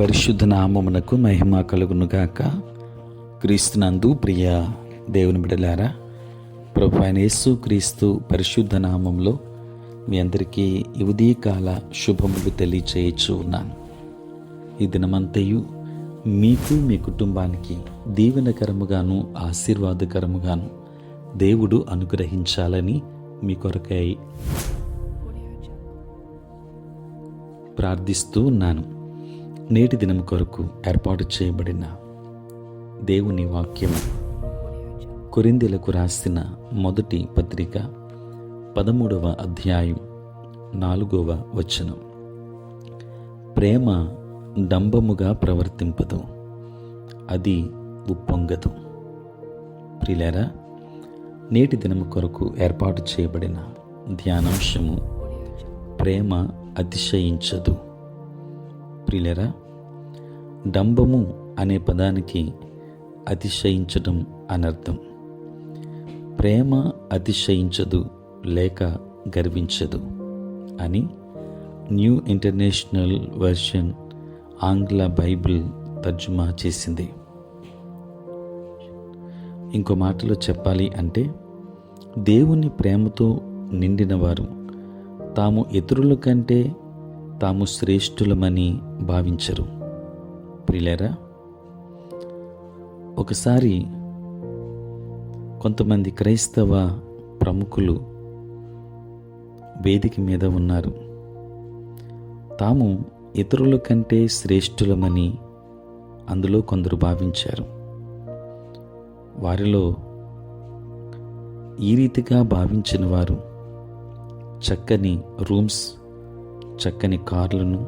పరిశుద్ధ నామమునకు మహిమ కలుగునుగాక. క్రీస్తునందు ప్రియ దేవుని బిడ్డలారా, ప్రభు అయిన యేసు క్రీస్తు పరిశుద్ధ నామంలో మీ అందరికీ ఈ ఉదయకాల శుభములు తెలియచేయచ్చు ఉన్నాను. ఈ దినమంతయు మీకు మీ కుటుంబానికి దీవెనకరముగాను ఆశీర్వాదకరముగాను దేవుడు అనుగ్రహించాలని మీ కొరకై ప్రార్థిస్తూ ఉన్నాను. నేటి దినం కొరకు ఏర్పాటు చేయబడిన దేవుని వాక్యము కొరింథీయులకు రాసిన మొదటి పత్రిక 13వ అధ్యాయం 4వ వచనం. ప్రేమ డంబముగా ప్రవర్తింపదు, అది ఉప్పొంగదు. ప్రియులారా, నేటి దినము కొరకు ఏర్పాటు చేయబడిన ధ్యానాంశము ప్రేమ అతిశయించదు. ప్రియులారా, డంబము అనే పదానికి అతిశయించడం అనర్థం. ప్రేమ అతిశయించదు లేక గర్వించదు అని న్యూ ఇంటర్నేషనల్ వెర్షన్ ఆంగ్ల బైబిల్ తర్జుమా చేసింది. ఇంకో మాటలో చెప్పాలి అంటే, దేవుని ప్రేమతో నిండిన వారు తాము ఇతరుల కంటే తాము శ్రేష్ఠులమని భావించరు. ప్రియులారా, ఒకసారి కొంతమంది క్రైస్తవ ప్రముఖులు వేదిక మీద ఉన్నారు. తాము ఇతరుల కంటే శ్రేష్ఠులమని అందులో కొందరు భావించారు. వారిలో ఈ రీతిగా భావించిన వారు చక్కని రూమ్స్, చక్కని కార్లను,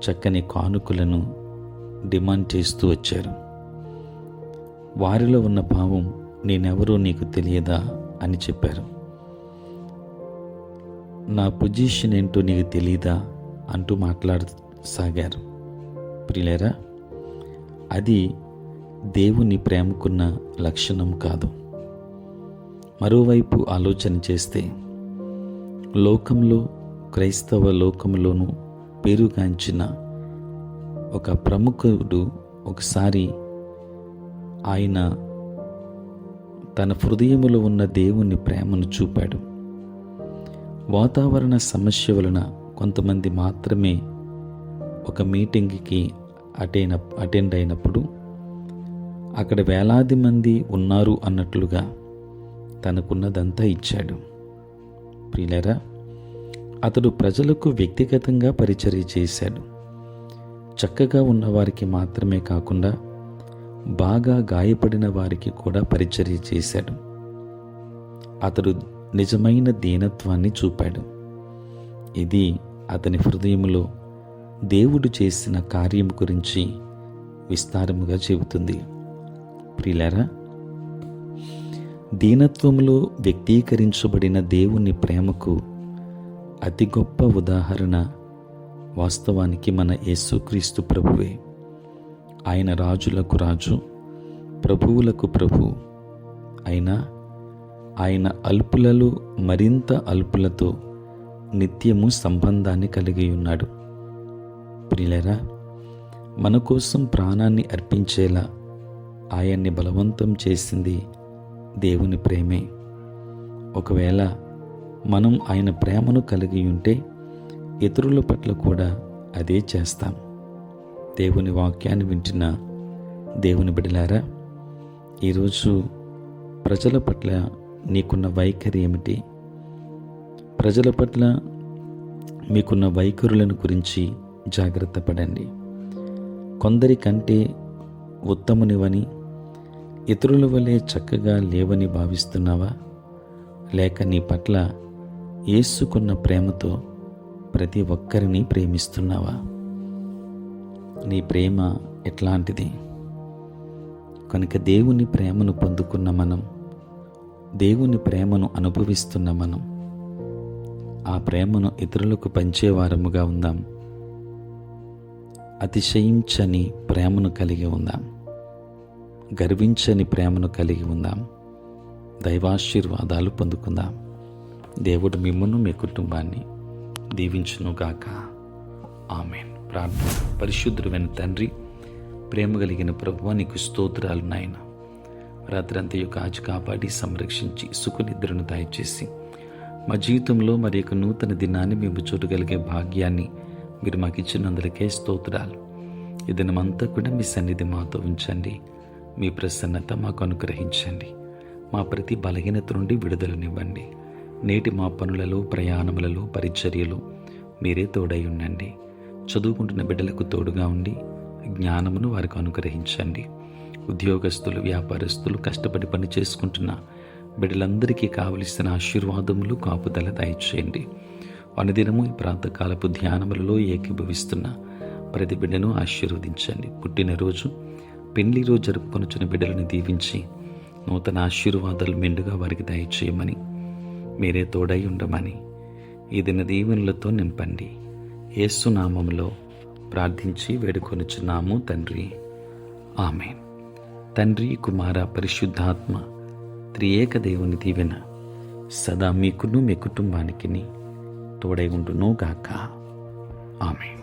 చక్కని కానుకలను డిమాండ్ చేస్తూ వచ్చారు. వారిలో ఉన్న భావం, నేనెవరో నీకు తెలియదా అని చెప్పారు. నా పొజిషన్ ఏంటో నీకు తెలియదా అంటూ మాట్లాడసాగారు. ప్రియులారా, అది దేవుని ప్రేమకున్న లక్షణం కాదు. మరోవైపు ఆలోచన చేస్తే, లోకంలో, క్రైస్తవ లోకంలోనూ పేరుగాంచిన ఒక ప్రముఖుడు ఒకసారి ఆయన తన హృదయములో ఉన్న దేవుని ప్రేమను చూపాడు. వాతావరణ సమస్య వలన కొంతమంది మాత్రమే ఒక మీటింగ్కి అటెండ్ అయినప్పుడు అక్కడ వేలాది మంది ఉన్నారు అన్నట్లుగా తనకున్నదంతా ఇచ్చాడు. ప్రియులారా, అతడు ప్రజలకు వ్యక్తిగతంగా పరిచర్య చేశాడు. చక్కగా ఉన్నవారికి మాత్రమే కాకుండా బాగా గాయపడిన వారికి కూడా పరిచర్య చేశాడు. అతడు నిజమైన దీనత్వాన్ని చూపాడు. ఇది అతని హృదయంలో దేవుడు చేసిన కార్యం గురించి విస్తారముగా చెబుతుంది. ప్రియులారా, దీనత్వములో వ్యక్తీకరించబడిన దేవుని ప్రేమకు అతి గొప్ప ఉదాహరణ వాస్తవానికి మన యేసుక్రీస్తు ప్రభువే. ఆయన రాజులకు రాజు, ప్రభువులకు ప్రభు అయినా ఆయన అల్పులలో మరింత అల్పులతో నిత్యము సంబంధాన్ని కలిగి ఉన్నాడు. ప్రియులారా, మన కోసం ప్రాణాన్ని అర్పించేలా ఆయన్ని బలవంతం చేసింది దేవుని ప్రేమే. ఒకవేళ మనం ఆయన ప్రేమను కలిగి ఉంటే ఇతరుల పట్ల కూడా అదే చేస్తాం. దేవుని వాక్యాన్ని వింటున్న దేవుని బిడ్డలారా, ఈరోజు ప్రజల పట్ల నీకున్న వైఖరి ఏమిటి? ప్రజల పట్ల మీకున్న వైఖరులను గురించి జాగ్రత్త పడండి. కొందరికంటే ఉత్తమునివని, ఇతరుల వలె చక్కగా లేవని భావిస్తున్నావా? లేక నీ పట్ల యేసుకున్న ప్రేమతో ప్రతి ఒక్కరిని ప్రేమిస్తున్నావా? నీ ప్రేమ ఎట్లాంటిది? కనుక దేవుని ప్రేమను పొందుకున్న మనం, దేవుని ప్రేమను అనుభవిస్తున్న మనం, ఆ ప్రేమను ఇతరులకు పంచేవారముగా ఉందాం. అతిశయించని ప్రేమను కలిగి ఉందాం. గర్వించని ప్రేమను కలిగి ఉందాం. దైవాశీర్వాదాలు పొందుకుందాం. దేవుడు మిమ్మును మీ కుటుంబాన్ని దీవించునుగాక. ఆమేన్. ప్రార్థన. పరిశుద్ధుడైన తండ్రి, ప్రేమ కలిగిన ప్రభువా, నీకు స్తోత్రాలు నాయన. రాత్రంతా కాచి కాపాడి సంరక్షించి సుఖనిద్రను దయచేసి మా జీవితంలో మరి యొక్క నూతన దినాన్ని మేము చూడగలిగే భాగ్యాన్ని మీరు మాకు ఇచ్చినందులకే స్తోత్రాలు. ఈ దినమంతా కూడా మీ సన్నిధి మాతో ఉంచండి. మీ ప్రసన్నత మాకు అనుగ్రహించండి. మా ప్రతి బలహీనత నుండి విడుదలనివ్వండి. నేటి మా పనులలో, ప్రయాణములలో, పరిచర్యలు మీరే తోడై ఉండండి. చదువుకుంటున్న బిడ్డలకు తోడుగా ఉండి జ్ఞానమును వారికి అనుగ్రహించండి. ఉద్యోగస్తులు, వ్యాపారస్తులు, కష్టపడి పని చేసుకుంటున్న బిడ్డలందరికీ కావలసిన ఆశీర్వాదములు, కాపుదల దయచేయండి. అనుదినము ఈ ప్రాతకాలపు ధ్యానములలో ఏకీభవిస్తున్న ప్రతి బిడ్డను ఆశీర్వదించండి. పుట్టినరోజు, పెళ్లి రోజు జరుపుకొనుచున్న బిడ్డలను దీవించి నూతన ఆశీర్వాదాలు మెండుగా వారికి దయచేయమని, మీరే తోడై ఉండమని ఈ దిన దీవెనలతో నింపండి. యేసు నామములో ప్రార్థించి వేడుకొనుచున్నాము తండ్రి, ఆమేన్. తండ్రి, కుమార, పరిశుద్ధాత్మ త్రియేక దేవుని దీవెన సదా మీకును మీ కుటుంబానికి తోడై ఉండును గాక. ఆమేన్.